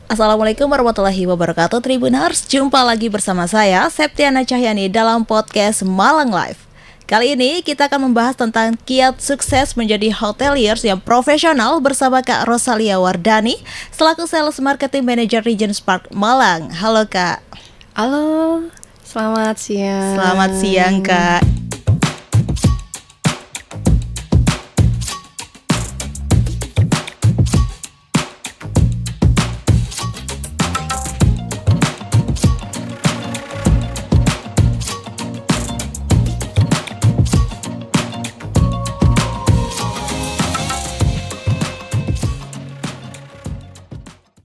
Assalamualaikum warahmatullahi wabarakatuh Tribuners. Jumpa lagi bersama saya Septiana Cahyani dalam podcast Malang Live. Kali ini kita akan membahas tentang kiat sukses menjadi hoteliers yang profesional bersama Kak Rosalia Wardani selaku Sales Marketing Manager Regent Park Malang. Halo Kak. Halo, selamat siang. Selamat siang Kak.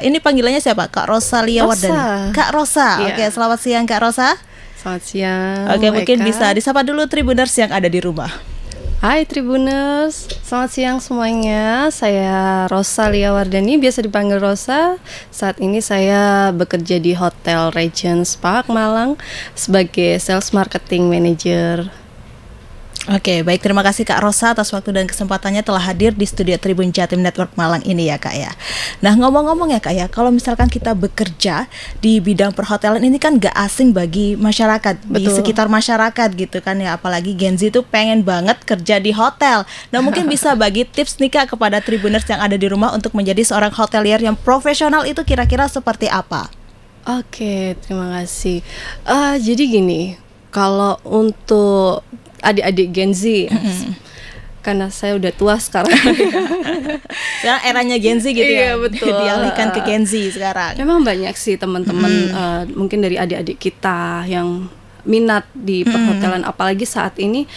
Ini panggilannya siapa? Kak Rosalia Wardani. Kak Rosa. Iya. Oke, selamat siang Kak Rosa. Selamat siang. Oke, mungkin Eka. bisa disapa dulu Tribuners yang ada di rumah. Hai Tribuners, selamat siang semuanya. Saya Rosalia Wardani, biasa dipanggil Rosa. Saat ini saya bekerja di Hotel Regent Park Malang sebagai Sales Marketing Manager. Oke, baik, terima kasih Kak Rosa atas waktu dan kesempatannya telah hadir di studio Tribun Jatim Network Malang ini ya Kak ya. Nah, ngomong-ngomong ya Kak ya, kalau misalkan kita bekerja di bidang perhotelan ini kan gak asing bagi masyarakat, di Betul. sekitar masyarakat gitu kan ya. Apalagi Gen Z itu pengen banget kerja di hotel. Nah, mungkin bisa bagi tips nih Kak kepada Tribuners yang ada di rumah untuk menjadi seorang hotelier yang profesional itu kira-kira seperti apa? Oke, terima kasih. Jadi gini, kalau untuk adik-adik Gen Z, karena saya udah tua sekarang. Sekarang eranya Gen Z gitu ya. Iya, betul. Dialihkan ke Gen Z sekarang. Memang banyak sih teman-teman, mungkin dari adik-adik kita yang minat di perhotelan, apalagi saat ini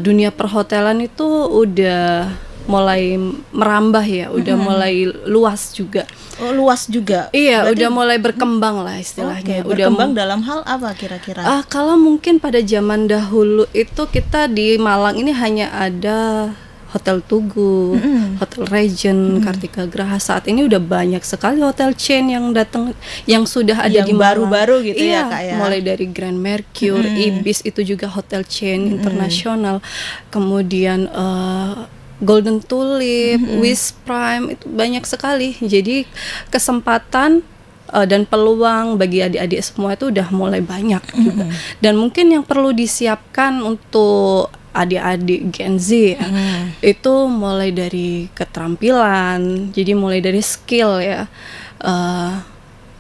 dunia perhotelan itu udah mulai merambah ya, udah mulai luas juga. Oh, luas juga. Iya, Berarti udah mulai berkembang lah istilahnya. Oke, berkembang dalam hal apa kira-kira? Kalau mungkin pada zaman dahulu itu kita di Malang ini hanya ada Hotel Tugu, Hotel Regent, Kartika Graha. Saat ini udah banyak sekali hotel chain yang datang, yang sudah ada Yang di Malang. baru-baru gitu ya, Iya, Kak ya. mulai dari Grand Mercure, Ibis itu juga hotel chain internasional. Kemudian Golden Tulip, Wish Prime, itu banyak sekali. Jadi kesempatan dan peluang bagi adik-adik semua itu udah mulai banyak juga. Dan mungkin yang perlu disiapkan untuk adik-adik Gen Z ya, itu mulai dari keterampilan, jadi mulai dari skill ya.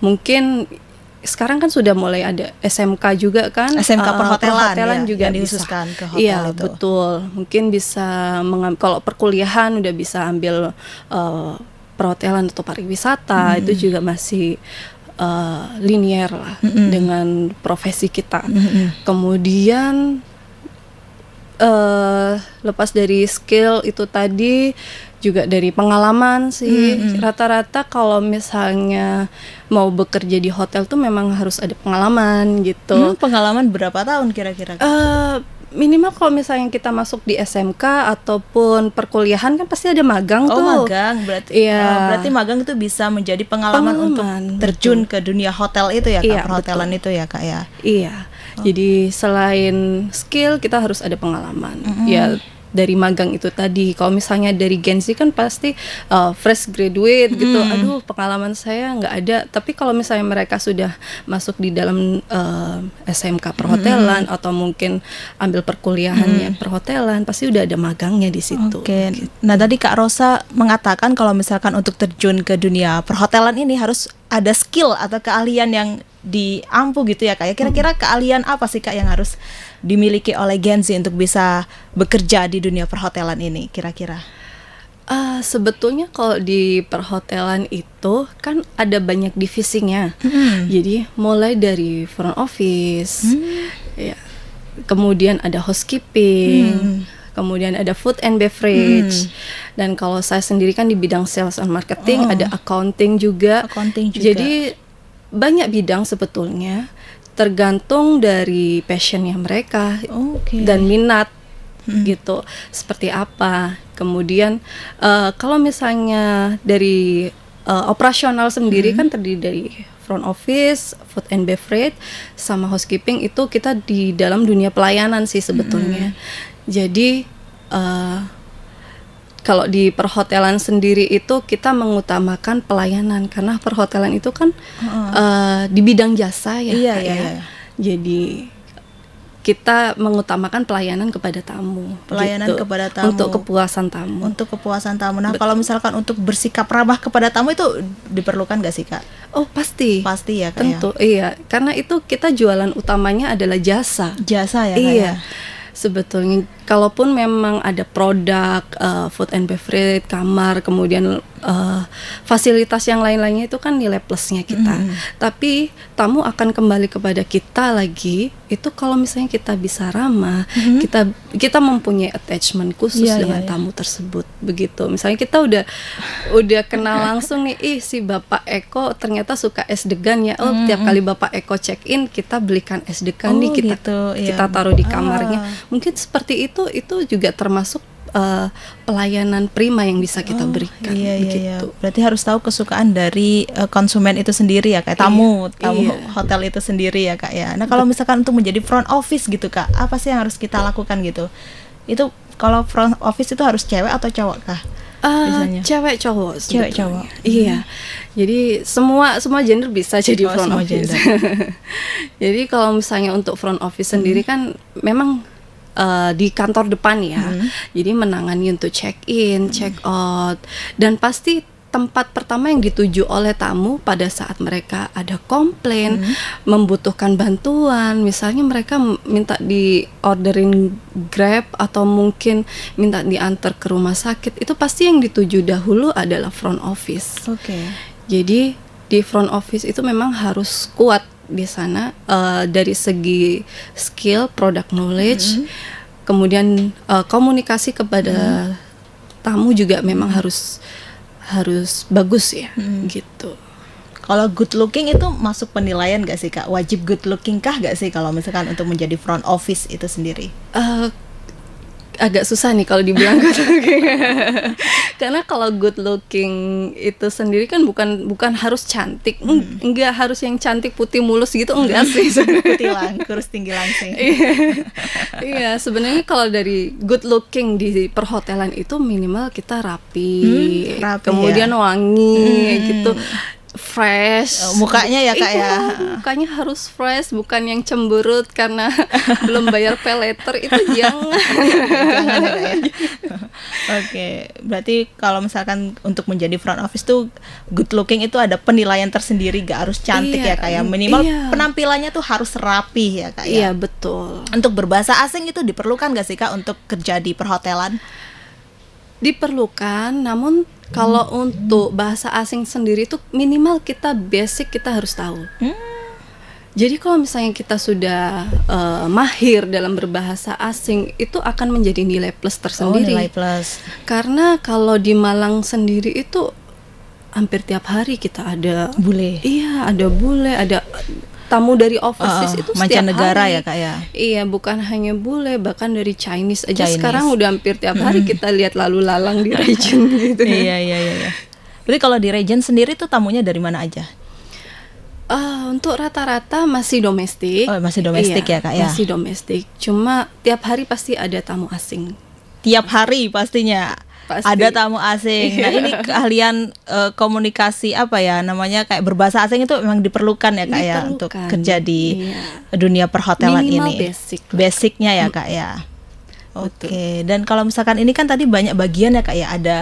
Mungkin sekarang kan sudah mulai ada SMK juga kan, SMK perhotelan ya, juga yang bisa. dikhususkan ke hotel Iya, itu. betul. Mungkin bisa kalau perkuliahan udah bisa ambil perhotelan atau pariwisata, itu juga masih linier lah dengan profesi kita. Kemudian lepas dari skill itu tadi, juga dari pengalaman sih. Rata-rata kalau misalnya mau bekerja di hotel tuh memang harus ada pengalaman gitu. Pengalaman berapa tahun kira-kira? Minimal kalau misalnya kita masuk di SMK ataupun perkuliahan kan pasti ada magang Oh, tuh. magang berarti. Iya. Berarti magang itu bisa menjadi pengalaman untuk terjun ke dunia hotel itu ya Kak, Iya, perhotelan itu ya Kak ya. Iya. Jadi selain skill kita harus ada pengalaman. Ya dari magang itu tadi. Kalau misalnya dari Gen Z kan pasti fresh graduate gitu. Aduh, pengalaman saya nggak ada. Tapi kalau misalnya mereka sudah masuk di dalam SMK perhotelan atau mungkin ambil perkuliahannya perhotelan, pasti udah ada magangnya di situ. Oke. Nah, tadi Kak Rosa mengatakan kalau misalkan untuk terjun ke dunia perhotelan ini harus ada skill atau keahlian yang diampu gitu ya Kak ya. Kira-kira keahlian apa sih Kak yang harus dimiliki oleh Gen Z untuk bisa bekerja di dunia perhotelan ini kira-kira? Sebetulnya kalau di perhotelan itu kan ada banyak divisinya. Jadi mulai dari front office, ya, kemudian ada housekeeping, kemudian ada food and beverage, dan kalau saya sendiri kan di bidang sales and marketing, ada accounting juga. Accounting juga. Jadi banyak bidang sebetulnya, tergantung dari passionnya mereka dan minat gitu seperti apa. Kemudian kalau misalnya dari operasional sendiri kan terdiri dari front office, food and beverage, sama housekeeping. Itu kita di dalam dunia pelayanan sih sebetulnya. Jadi kalau di perhotelan sendiri itu kita mengutamakan pelayanan karena perhotelan itu kan di bidang jasa ya. Iya, Kak, iya, ya. iya. Jadi kita mengutamakan pelayanan kepada tamu. Pelayanan gitu, kepada tamu. untuk kepuasan tamu. Untuk kepuasan tamu. Nah, kalau misalkan untuk bersikap ramah kepada tamu itu diperlukan gak sih, Kak? Oh pasti. Pasti ya, Kak. Tentu, iya. Karena itu kita jualan utamanya adalah jasa. Jasa ya, Kak. Iya. Ya? Sebetulnya kalaupun memang ada produk food and beverage, kamar, kemudian fasilitas yang lain-lainnya itu kan nilai plusnya kita. Tapi tamu akan kembali kepada kita lagi itu kalau misalnya kita bisa ramah, kita mempunyai attachment khusus dengan tamu tersebut. Begitu. Misalnya kita udah kenal langsung nih, si Bapak Eko ternyata suka es degan ya. Oh, tiap kali Bapak Eko check in kita belikan es degan nih kita taruh di kamarnya. Mungkin seperti itu juga termasuk pelayanan prima yang bisa kita berikan. Iya. Berarti harus tahu kesukaan dari konsumen itu sendiri ya, Kak. Tamu hotel itu sendiri ya, Kak ya. Nah, kalau misalkan untuk menjadi front office gitu, Kak, apa sih yang harus kita lakukan gitu? Itu kalau front office itu harus cewek atau cowok, Kak? Cewek cowok. Iya. Jadi semua gender bisa jadi front office. Jadi kalau misalnya untuk front office sendiri kan memang di kantor depan ya. Jadi menangani untuk check in, check out, dan pasti tempat pertama yang dituju oleh tamu pada saat mereka ada komplain, membutuhkan bantuan, misalnya mereka minta di orderin Grab atau mungkin minta diantar ke rumah sakit, itu pasti yang dituju dahulu adalah front office. Jadi di front office itu memang harus kuat di sana dari segi skill, product knowledge, kemudian komunikasi kepada tamu juga memang harus bagus ya, gitu. Kalau good looking itu masuk penilaian gak sih, Kak? Wajib good looking kah gak sih kalau misalkan untuk menjadi front office itu sendiri? Agak susah nih kalau dibilang good looking. Karena kalau good looking itu sendiri kan bukan harus cantik, enggak harus yang cantik putih mulus gitu, enggak sih. Putih kurus tinggi langsing. Iya, sebenarnya kalau dari good looking di perhotelan itu minimal kita rapi kemudian wangi gitu. Fresh, mukanya ya, Kak ya. Mukanya harus fresh, bukan yang cemberut karena belum bayar pay later, itu jangan. Jangan ya, Kak ya. Oke, berarti kalau misalkan untuk menjadi front office tuh good looking itu ada penilaian tersendiri, gak harus cantik ya, Kak ya. Minimal penampilannya tuh harus rapi ya, Kak ya. Iya, betul. Untuk berbahasa asing itu diperlukan gak sih, Kak, untuk kerja di perhotelan? Diperlukan, namun kalau untuk bahasa asing sendiri tuh minimal kita harus tahu. Jadi kalau misalnya kita sudah mahir dalam berbahasa asing, itu akan menjadi nilai plus tersendiri. Nilai plus. Karena kalau di Malang sendiri itu hampir tiap hari kita ada bule. Iya, ada bule, ada tamu dari overseas itu setiap mancanegara hari. Ya, Kak ya. Iya, bukan hanya bule, bahkan dari Chinese aja sekarang udah hampir tiap hari kita lihat lalu lalang di region gitu. Iya. Berarti kalau di region sendiri tuh tamunya dari mana aja? Untuk rata-rata masih domestik. Oh, masih domestik ya, Kak ya. Masih domestik. Cuma tiap hari pasti ada tamu asing. Tiap hari pastinya. Pasti. Ada tamu asing. Nah, ini keahlian komunikasi apa ya namanya, kayak berbahasa asing itu memang diperlukan ya, Kak ya, untuk kerja di dunia perhotelan minimal ini. Basicnya ya, Kak ya. Oke. Dan kalau misalkan ini kan tadi banyak bagian ya, Kak ya, ada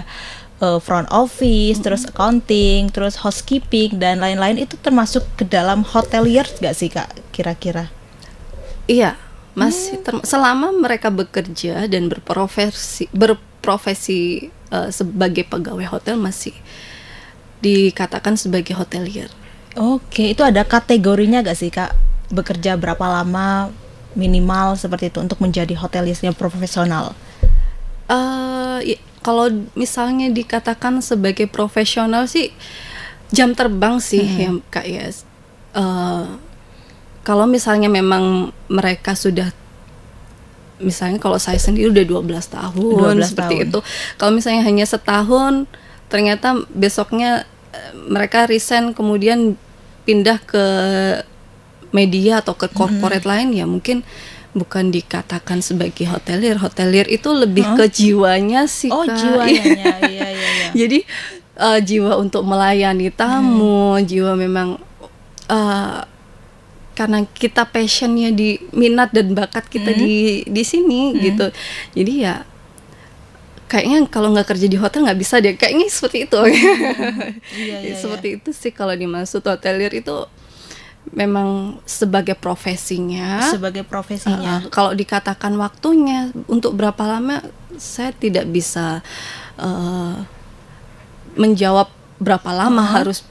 front office, terus accounting, terus housekeeping dan lain-lain, itu termasuk ke dalam hotelier gak sih, Kak, kira-kira? Iya, masih selama mereka bekerja dan berprofesi sebagai pegawai hotel masih dikatakan sebagai hotelier. Oke, itu ada kategorinya gak sih, Kak? Bekerja berapa lama minimal seperti itu untuk menjadi hoteliernya profesional? Kalau misalnya dikatakan sebagai profesional sih jam terbang sih ya, Kak ya. Kalau misalnya memang mereka sudah, misalnya kalau saya sendiri udah 12 tahun seperti itu. Kalau misalnya hanya setahun, ternyata besoknya mereka resign kemudian pindah ke media atau ke corporate lain, ya mungkin bukan dikatakan sebagai hotelier. Hotelier itu lebih ke jiwanya sih, Oh, Kak. jiwanya. Iya, iya, iya. Jadi jiwa untuk melayani tamu, jiwa memang karena kita passionnya di minat dan bakat kita di sini gitu. Jadi ya kayaknya kalau nggak kerja di hotel nggak bisa deh. Kayaknya seperti itu. Iya, iya, Seperti itu sih kalau dimaksud hotelier itu memang sebagai profesinya. Sebagai profesinya. Kalau dikatakan waktunya untuk berapa lama, saya tidak bisa menjawab berapa lama harus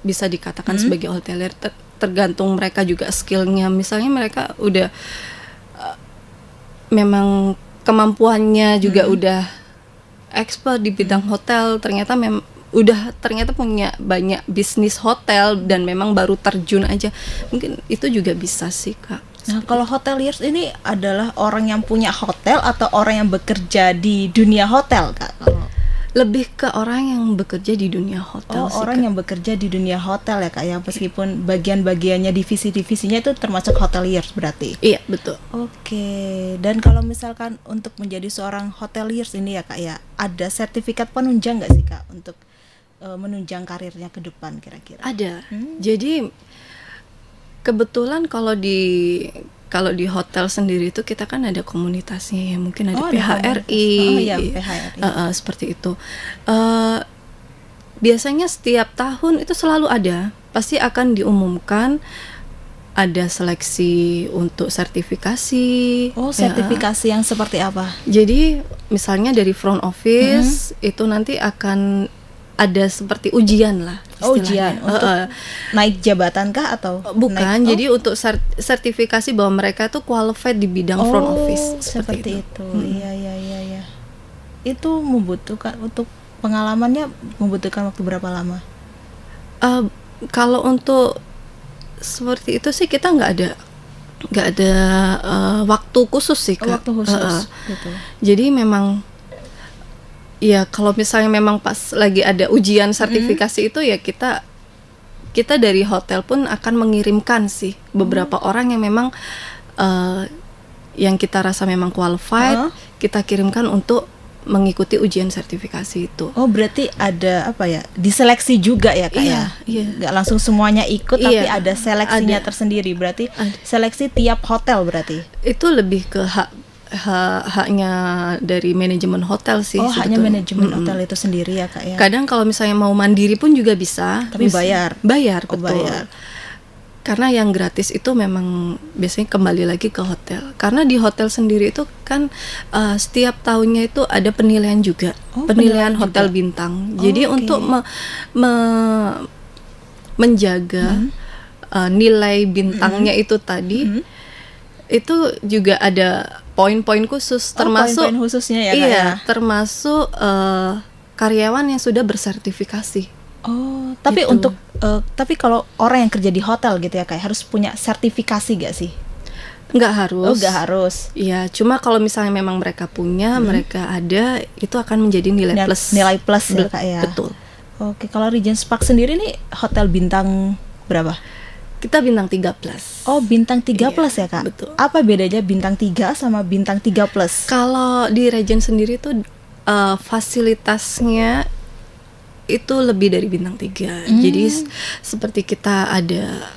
bisa dikatakan sebagai hotelier. Tergantung mereka juga skillnya. Misalnya mereka udah memang kemampuannya juga udah expert di bidang hotel, ternyata ternyata punya banyak bisnis hotel dan memang baru terjun aja, mungkin itu juga bisa sih, Kak. Nah, kalau hoteliers ini adalah orang yang punya hotel atau orang yang bekerja di dunia hotel, Kak? Lebih ke orang yang bekerja di dunia hotel sih, orang Kak. yang bekerja di dunia hotel ya, Kak, ya, meskipun bagian-bagiannya divisi-divisinya itu termasuk hoteliers berarti. Iya, betul. Oke, dan kalau misalkan untuk menjadi seorang hoteliers ini ya, Kak, ya, ada sertifikat penunjang nggak sih, Kak, untuk menunjang karirnya ke depan kira-kira? Ada. Jadi kebetulan kalau di hotel sendiri itu kita kan ada komunitasnya ya, mungkin ada PHRI, PHRI. Seperti itu. Biasanya setiap tahun itu selalu ada, pasti akan diumumkan ada seleksi untuk sertifikasi. Oh, sertifikasi yang seperti apa? Jadi misalnya dari front office itu nanti akan ada seperti ujian lah. Oh, ujian untuk naik jabatan kah atau bukan? Jadi untuk sertifikasi bahwa mereka tuh qualified di bidang front office. Seperti itu. Iya. Itu membutuhkan untuk pengalamannya membutuhkan waktu berapa lama? Kalau untuk seperti itu sih kita nggak ada waktu khusus sih, Kak. Waktu khusus. Gitu. Jadi memang ya kalau misalnya memang pas lagi ada ujian sertifikasi itu ya kita dari hotel pun akan mengirimkan sih beberapa orang yang memang yang kita rasa memang qualified, kita kirimkan untuk mengikuti ujian sertifikasi itu. Oh, berarti ada apa ya? Diseleksi juga ya, Kak? Iya. Nggak langsung semuanya ikut, tapi ada seleksinya tersendiri. Berarti seleksi tiap hotel berarti. Itu lebih ke haknya dari manajemen hotel sih. Oh, haknya manajemen hotel itu sendiri ya, Kak, ya. Kadang kalau misalnya mau mandiri pun juga bisa. Tapi bayar, betul. Bayar. Karena yang gratis itu memang biasanya kembali lagi ke hotel. Karena di hotel sendiri itu kan setiap tahunnya itu ada penilaian juga, penilaian hotel bintang. Jadi untuk menjaga nilai bintangnya itu tadi, itu juga ada poin-poin khusus, termasuk poin-poin khususnya ya, Kak, iya, ya? termasuk karyawan yang sudah bersertifikasi. Oh, tapi gitu. Tapi kalau orang yang kerja di hotel gitu ya, kayak harus punya sertifikasi gak sih? Nggak harus. Oh, nggak harus. Iya, cuma kalau misalnya memang mereka punya, mereka ada, itu akan menjadi nilai plus. Nilai plus ya, Kak, ya. Betul. Oke, kalau Regent Park sendiri nih hotel bintang berapa? Kita bintang 3+. Oh, bintang 3 plus ya, Kak? Betul. Apa bedanya bintang 3 sama bintang 3 plus? Kalau di Regent sendiri tuh fasilitasnya itu lebih dari bintang 3. Jadi seperti kita ada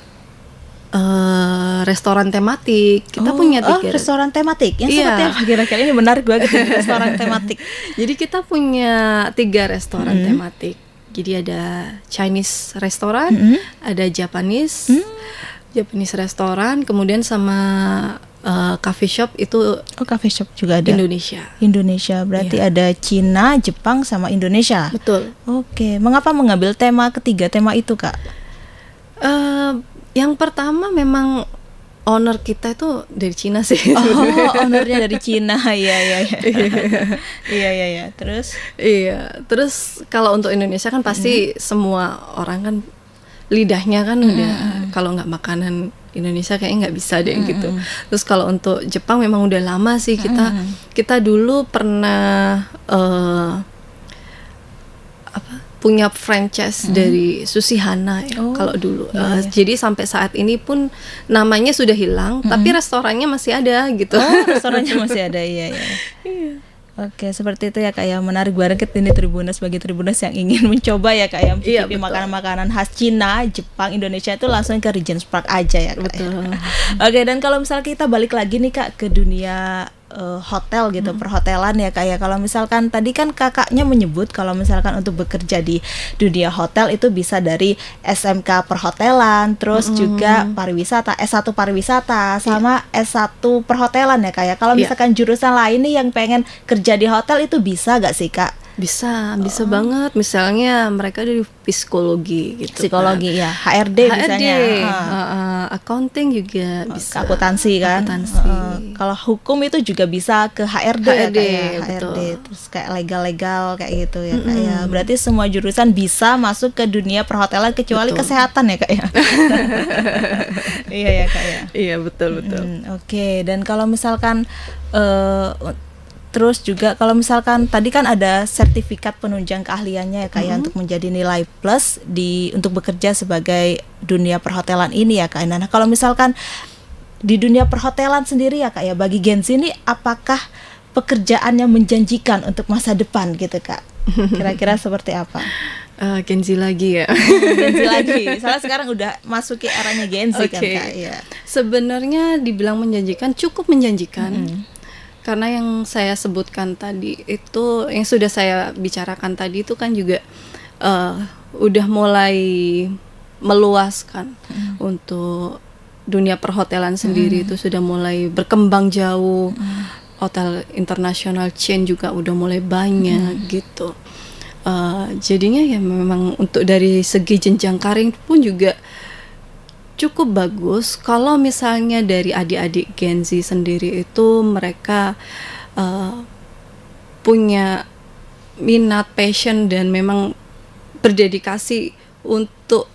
restoran tematik. Kita punya 3 restoran tematik. Yang Iya. seperti apa kira-kira? Ini menarik banget nih, restoran tematik. Jadi kita punya 3 restoran tematik. Jadi ada Chinese restoran, ada Japanese restoran, kemudian sama coffee shop itu Coffee shop juga ada. Indonesia. Berarti ada Cina, Jepang sama Indonesia. Betul. Oke, mengapa mengambil ketiga tema itu, Kak? Yang pertama memang owner kita itu dari Cina sih. Oh, ownernya dari Cina. Iya. Iya. Terus? Iya. Terus kalau untuk Indonesia kan pasti semua orang kan lidahnya kan udah kalau nggak makanan Indonesia kayaknya nggak bisa deh gitu. Terus kalau untuk Jepang memang udah lama sih kita dulu pernah punya franchise dari Susihana ya kalau dulu. Jadi sampai saat ini pun namanya sudah hilang, tapi restorannya masih ada gitu. Oh, restorannya masih ada, iya. Oke, seperti itu ya Kak ya. Menarik banget ini Tribuners bagi Tribuners yang ingin mencoba ya Kak ya, mencicipi makanan-makanan khas Cina, Jepang, Indonesia itu langsung ke Regents Park aja ya Kak. Betul. Oke, dan kalau misalnya kita balik lagi nih Kak ke dunia hotel gitu, perhotelan ya Kak ya. Kalau misalkan tadi kan Kakaknya menyebut kalau misalkan untuk bekerja di dunia hotel itu bisa dari SMK perhotelan, terus juga pariwisata, S1 pariwisata sama S1 perhotelan ya Kak ya. Kalau misalkan jurusan lain nih yang pengen kerja di hotel itu bisa gak sih Kak? Bisa banget. Misalnya mereka dari psikologi gitu. Psikologi kan. Ya, HRD misalnya. Accounting juga bisa. Akuntansi kan. Kalau hukum itu juga bisa ke HRD ya Kak ya. HRD terus kayak legal kayak gitu ya Kak ya. Berarti semua jurusan bisa masuk ke dunia perhotelan kecuali kesehatan ya Kak ya. Iya ya Kak ya. Iya betul. Oke, dan kalau misalkan terus juga kalau misalkan tadi kan ada sertifikat penunjang keahliannya ya Kak ya untuk menjadi nilai plus untuk bekerja sebagai dunia perhotelan ini ya Kak. Nah, kalau misalkan di dunia perhotelan sendiri ya Kak ya, bagi Gen Z ini apakah pekerjaannya menjanjikan untuk masa depan gitu Kak? Kira-kira seperti apa? Gen Z lagi ya. Gen Z lagi. Soalnya sekarang udah masuki eranya Gen Z kan Kak ya. Sebenarnya dibilang menjanjikan, cukup menjanjikan. Karena yang saya sebutkan tadi itu, yang sudah saya bicarakan tadi itu kan juga udah mulai meluaskan untuk dunia perhotelan sendiri itu sudah mulai berkembang jauh. Hotel internasional chain juga udah mulai banyak gitu. Jadinya ya memang untuk dari segi jenjang karir pun juga cukup bagus. Kalau misalnya dari adik-adik Gen Z sendiri itu mereka punya minat, passion dan memang berdedikasi untuk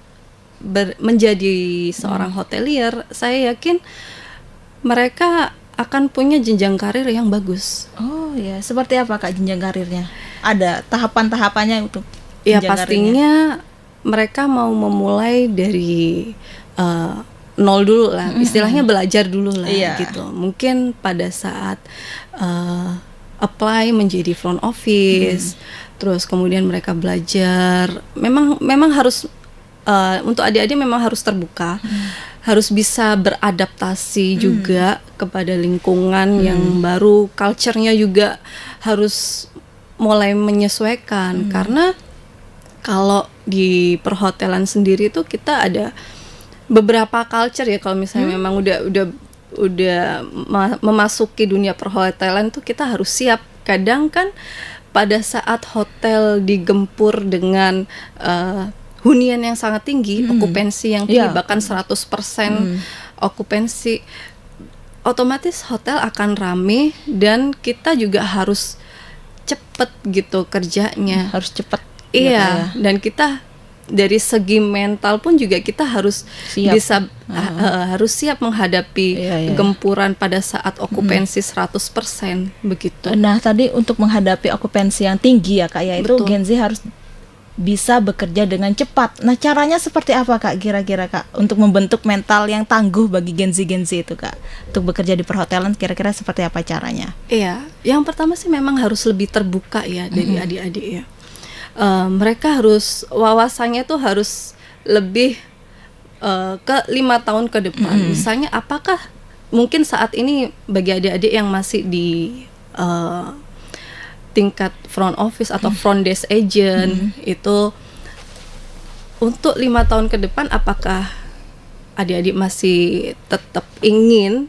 menjadi seorang hotelier, saya yakin mereka akan punya jenjang karir yang bagus. Oh ya, seperti apa Kak jenjang karirnya? Ada tahapan-tahapannya untuk ya pastinya karirnya? Mereka mau memulai dari nol dulu lah, istilahnya belajar dulu lah gitu. Mungkin pada saat apply menjadi front office, terus kemudian mereka belajar. Memang harus untuk adik-adik memang harus terbuka, harus bisa beradaptasi juga kepada lingkungan yang baru, culture-nya juga harus mulai menyesuaikan. Karena kalau di perhotelan sendiri itu kita ada beberapa culture ya, kalau misalnya memang udah memasuki dunia perhotelan tuh kita harus siap. Kadang kan pada saat hotel digempur dengan hunian yang sangat tinggi, okupansi yang tinggi, bahkan 100% okupansi, otomatis hotel akan rame dan kita juga harus cepet gitu kerjanya. Harus cepet. Iya, dan kita dari segi mental pun juga kita harus siap. Harus siap menghadapi gempuran pada saat okupansi 100% begitu. Nah, tadi untuk menghadapi okupansi yang tinggi ya Kak ya, itu Gen Z harus bisa bekerja dengan cepat. Nah, caranya seperti apa Kak kira-kira Kak untuk membentuk mental yang tangguh bagi Gen Z itu Kak? Untuk bekerja di perhotelan kira-kira seperti apa caranya? Iya, yang pertama sih memang harus lebih terbuka ya dari adik-adik ya. Mereka harus wawasannya tuh harus lebih ke 5 tahun ke depan. Misalnya apakah mungkin saat ini bagi adik-adik yang masih di tingkat front office atau front desk agent itu untuk 5 tahun ke depan, apakah adik-adik masih tetap ingin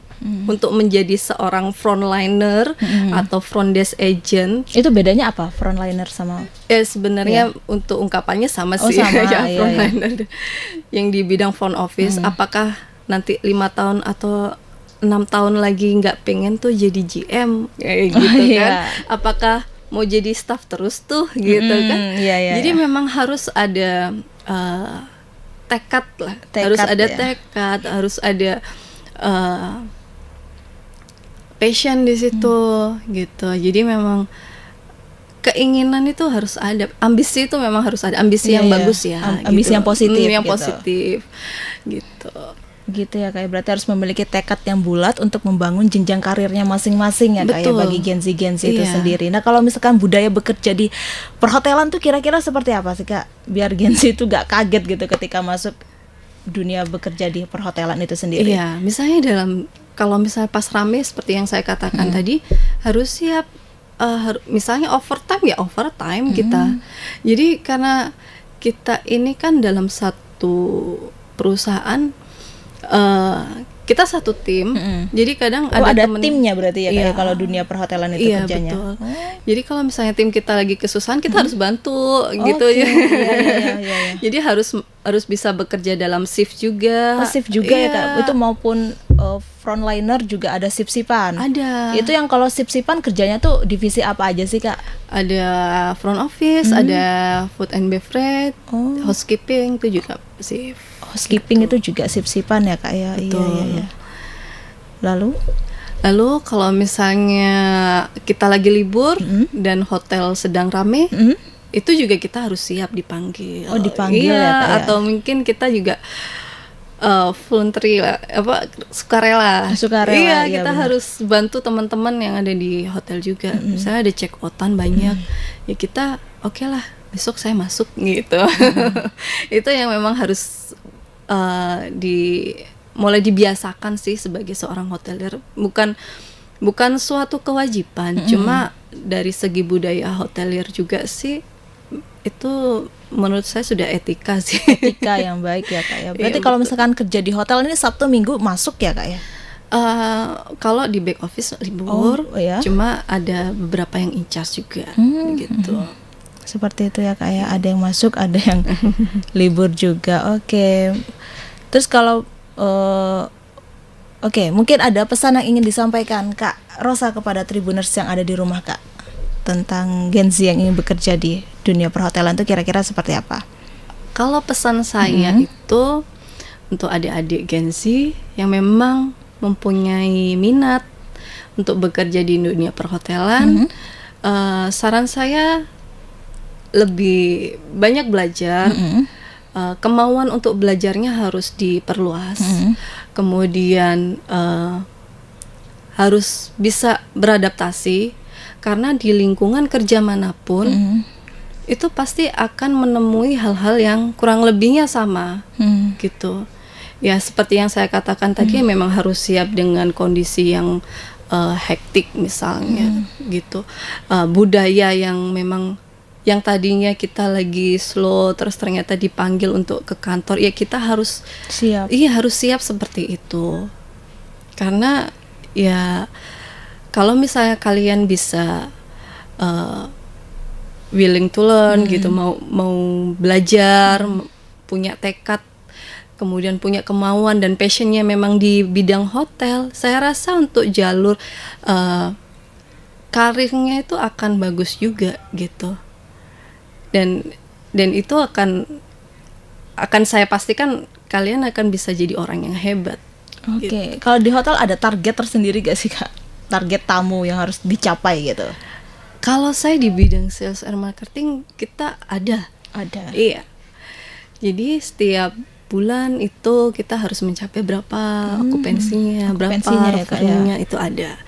untuk menjadi seorang frontliner atau front desk agent? Itu bedanya apa frontliner sama? Sebenarnya untuk ungkapannya sama sih. Sama, ya, frontliner yang di bidang front office. Apakah nanti 5 tahun atau 6 tahun lagi nggak pengen tuh jadi GM gitu kan? Apakah mau jadi staff terus tuh gitu kan? Jadi memang harus ada tekad lah, harus ada tekad, harus ada passion di situ gitu. Jadi memang keinginan itu harus ada, ambisi itu memang harus ada, ambisi yang bagus ya, ambisi yang positif, yang gitu. positif, gitu. Gitu ya kayak berarti harus memiliki tekad yang bulat untuk membangun jenjang karirnya masing-masing ya kayak bagi Gen Z itu sendiri. Nah kalau misalkan budaya bekerja di perhotelan tuh kira-kira seperti apa sih Kak, biar Gen Z itu gak kaget gitu ketika masuk dunia bekerja di perhotelan itu sendiri? Iya, misalnya kalau misalnya pas rame seperti yang saya katakan tadi, harus siap. Misalnya overtime kita. Jadi karena kita ini kan dalam satu perusahaan, kita satu tim, jadi kadang ada timnya berarti ya kayak kalau dunia perhotelan itu iya, kerjanya. Betul. Jadi kalau misalnya tim kita lagi kesusahan, kita harus bantu gitu ya. Iya. Jadi harus bisa bekerja dalam shift juga. Shift juga ya Kak. Itu maupun frontliner juga ada shift-shiftan. Ada. Itu yang kalau shift-shiftan kerjanya tuh divisi apa aja sih Kak? Ada front office, ada food and beverage, housekeeping itu juga shift. Housekeeping itu juga shift-shiftan ya Kak ya. Iya. Lalu kalau misalnya kita lagi libur dan hotel sedang rame, itu juga kita harus siap dipanggil. Oh dipanggil ya Kak ya? Atau mungkin kita juga voluntary lah, sukarela. Iya, kita benar. Harus bantu teman-teman yang ada di hotel juga. Misalnya ada check outan banyak, ya kita oke lah, besok saya masuk gitu. Itu yang memang harus mulai dibiasakan sih sebagai seorang hotelier. Bukan suatu kewajiban, cuma dari segi budaya hotelier juga sih itu menurut saya sudah etika sih. Etika yang baik ya Kak ya. Berarti kalau misalkan kerja di hotel ini Sabtu Minggu masuk ya Kak ya? Kalau di back office libur, cuma ada beberapa yang in charge juga gitu. Seperti itu ya Kak ya. Ada yang masuk, ada yang libur juga. Oke. Terus kalau mungkin ada pesan yang ingin disampaikan Kak Rosa kepada Tribuners yang ada di rumah Kak tentang Gen Z yang ingin bekerja di dunia perhotelan itu kira-kira seperti apa? Kalau pesan saya itu untuk adik-adik Gen Z yang memang mempunyai minat untuk bekerja di dunia perhotelan, saran saya lebih banyak belajar. Kemauan untuk belajarnya harus diperluas. Kemudian harus bisa beradaptasi. Karena di lingkungan kerja manapun itu pasti akan menemui hal-hal yang kurang lebihnya sama gitu. Ya seperti yang saya katakan tadi, memang harus siap dengan kondisi yang hektik misalnya gitu. Budaya yang memang yang tadinya kita lagi slow terus ternyata dipanggil untuk ke kantor, ya kita harus siap. Iya, harus siap seperti itu. Karena ya kalau misalnya kalian bisa willing to learn gitu, mau belajar, punya tekad, kemudian punya kemauan dan passionnya memang di bidang hotel, saya rasa untuk jalur karirnya itu akan bagus juga gitu. Dan itu akan saya pastikan kalian akan bisa jadi orang yang hebat. Oke. Gitu. Kalau di hotel ada target tersendiri gak sih Kak? Target tamu yang harus dicapai gitu. Kalau saya di bidang sales and marketing, kita ada. Iya. Jadi setiap bulan itu kita harus mencapai berapa okupansinya, berapa revenue-nya ya, itu ada.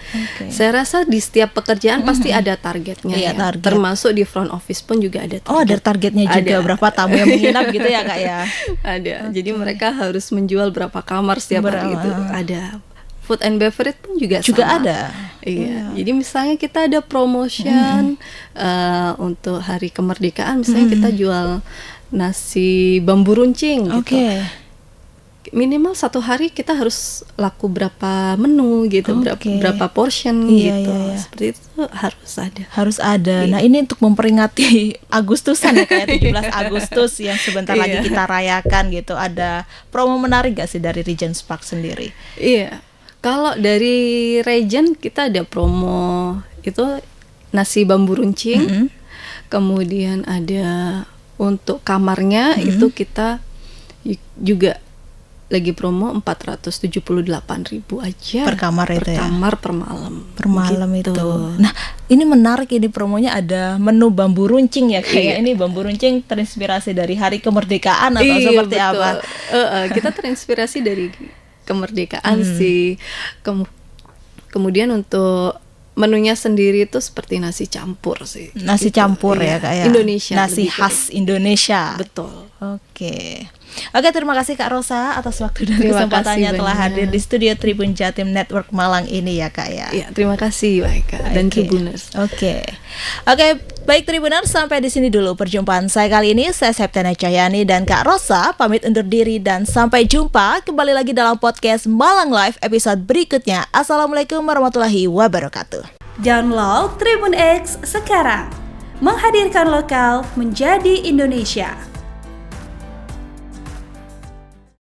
Saya rasa di setiap pekerjaan pasti ada targetnya, iya, target. Termasuk di front office pun juga ada target. Oh, ada targetnya juga, berapa tamu yang menginap gitu ya Kak ya? Ada. Jadi mereka harus menjual berapa kamar setiap hari itu. Ada. Food and beverage pun juga sama. Ada. Iya. Jadi misalnya kita ada promotion untuk hari kemerdekaan, misalnya kita jual nasi bambu runcing gitu. Minimal satu hari kita harus laku berapa menu gitu, berapa portion gitu. Seperti itu harus ada. Nah, ini untuk memperingati Agustusan ya, kayak 17 Agustus yang sebentar lagi kita rayakan gitu. Ada promo menarik gak sih dari Regent Park sendiri? Iya. Kalau dari Regent kita ada promo itu nasi bambu runcing. Kemudian ada untuk kamarnya itu kita juga lagi promo 478.000 aja Per kamar itu ya? kamar per malam. Per malam Gitu. itu. Nah, ini menarik, ini promonya ada menu bambu runcing ya, kayak Iya. ini bambu runcing terinspirasi dari hari kemerdekaan atau Iya, seperti betul. apa? Kita terinspirasi dari kemerdekaan sih. Kemudian untuk menunya sendiri itu seperti nasi campur sih. Nasi Gitu. campur ya Iya. Kak ya. Indonesia. Nasi lebih khas Indonesia. Betul. Oke. Oke, terima kasih Kak Rosa atas waktu dan Terima kesempatannya kasih telah banyak. hadir di studio Tribun Jatim Network Malang ini ya Kak ya. Iya, terima kasih Baika dan Oke. Tribuners. Oke, baik Tribuners, sampai di sini dulu perjumpaan saya kali ini. Saya Septiana Cahyani dan Kak Rosa pamit undur diri dan sampai jumpa kembali lagi dalam podcast Malang Live episode berikutnya. Assalamualaikum warahmatullahi wabarakatuh. Download Tribun X sekarang. Menghadirkan lokal menjadi Indonesia.